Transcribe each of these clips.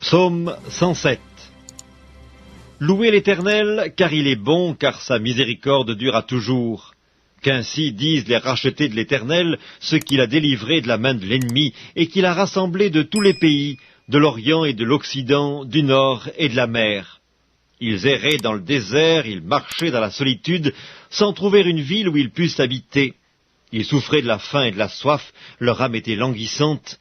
Psaume 107. Louez l'Éternel, car il est bon, car sa miséricorde dure toujours. Qu'ainsi disent les rachetés de l'Éternel, ceux qu'il a délivrés de la main de l'ennemi, et qu'il a rassemblés de tous les pays, de l'Orient et de l'Occident, du Nord et de la mer. Ils erraient dans le désert, ils marchaient dans la solitude, sans trouver une ville où ils pussent habiter. Ils souffraient de la faim et de la soif, leur âme était languissante.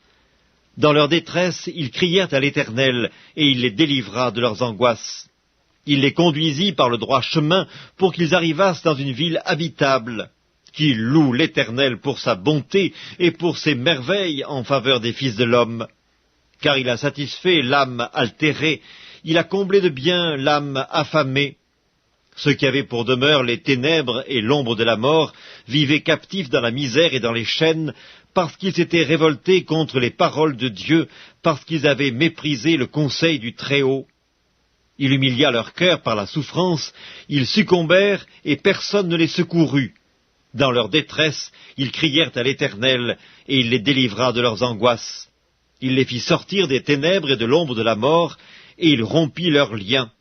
Dans leur détresse, ils crièrent à l'Éternel, et il les délivra de leurs angoisses. Il les conduisit par le droit chemin pour qu'ils arrivassent dans une ville habitable. Qu'ils louent l'Éternel pour sa bonté et pour ses merveilles en faveur des fils de l'homme. Car il a satisfait l'âme altérée, il a comblé de bien l'âme affamée. Ceux qui avaient pour demeure les ténèbres et l'ombre de la mort vivaient captifs dans la misère et dans les chaînes, parce qu'ils s'étaient révoltés contre les paroles de Dieu, parce qu'ils avaient méprisé le conseil du Très-Haut. Il humilia leur cœur par la souffrance, ils succombèrent et personne ne les secourut. Dans leur détresse, ils crièrent à l'Éternel, et il les délivra de leurs angoisses. Il les fit sortir des ténèbres et de l'ombre de la mort, et il rompit leurs liens.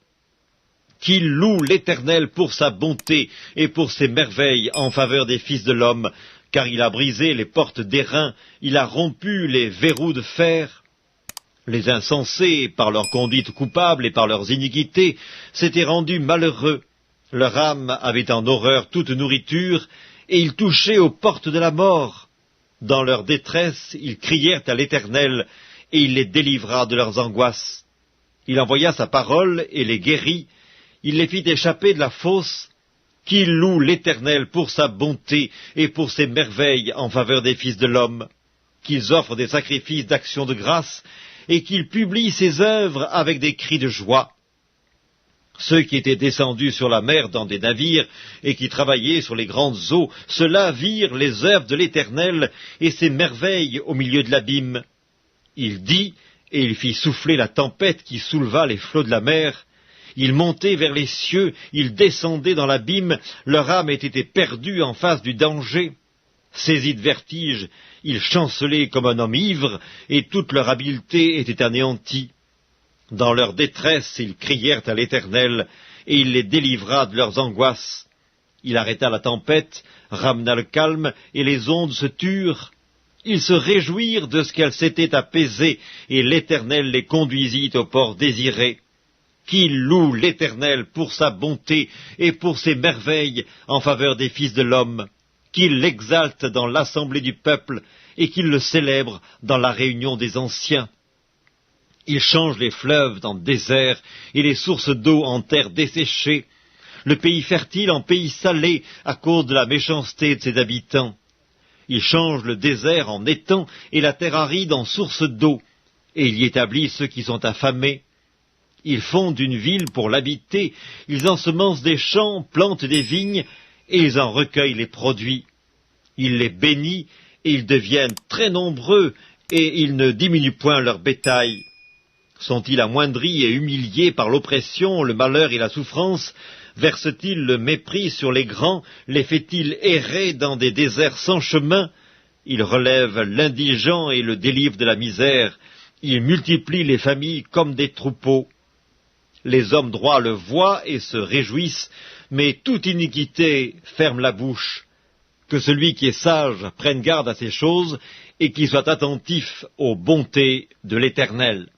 Qu'il loue l'Éternel pour sa bonté et pour ses merveilles en faveur des fils de l'homme, car il a brisé les portes d'airain, il a rompu les verrous de fer. Les insensés, par leur conduite coupable et par leurs iniquités, s'étaient rendus malheureux. Leur âme avait en horreur toute nourriture, et ils touchaient aux portes de la mort. Dans leur détresse, ils crièrent à l'Éternel, et il les délivra de leurs angoisses. Il envoya sa parole et les guérit, il les fit échapper de la fosse. Qu'il loue l'Éternel pour sa bonté et pour ses merveilles en faveur des fils de l'homme. Qu'ils offrent des sacrifices d'action de grâce et qu'ils publient ses œuvres avec des cris de joie. Ceux qui étaient descendus sur la mer dans des navires et qui travaillaient sur les grandes eaux, ceux-là virent les œuvres de l'Éternel et ses merveilles au milieu de l'abîme. Il dit, et il fit souffler la tempête qui souleva les flots de la mer. Ils montaient vers les cieux, ils descendaient dans l'abîme, leur âme était perdue en face du danger. Saisis de vertige, ils chancelaient comme un homme ivre, et toute leur habileté était anéantie. Dans leur détresse, ils crièrent à l'Éternel, et il les délivra de leurs angoisses. Il arrêta la tempête, ramena le calme, et les ondes se turent. Ils se réjouirent de ce qu'elles s'étaient apaisées, et l'Éternel les conduisit au port désiré. Qu'il loue l'Éternel pour sa bonté et pour ses merveilles en faveur des fils de l'homme, qu'il l'exalte dans l'assemblée du peuple et qu'il le célèbre dans la réunion des anciens. Il change les fleuves en désert et les sources d'eau en terre desséchée, le pays fertile en pays salé à cause de la méchanceté de ses habitants. Il change le désert en étang et la terre aride en source d'eau, et il y établit ceux qui sont affamés. Ils fondent une ville pour l'habiter, ils ensemencent des champs, plantent des vignes, et ils en recueillent les produits. Il les bénit, et ils deviennent très nombreux, et ils ne diminuent point leur bétail. Sont-ils amoindris et humiliés par l'oppression, le malheur et la souffrance? Versent-ils le mépris sur les grands? Les fait-il errer dans des déserts sans chemin? Il relève l'indigent et le délivre de la misère. Il multiplie les familles comme des troupeaux. Les hommes droits le voient et se réjouissent, mais toute iniquité ferme la bouche. Que celui qui est sage prenne garde à ces choses et qu'il soit attentif aux bontés de l'Éternel.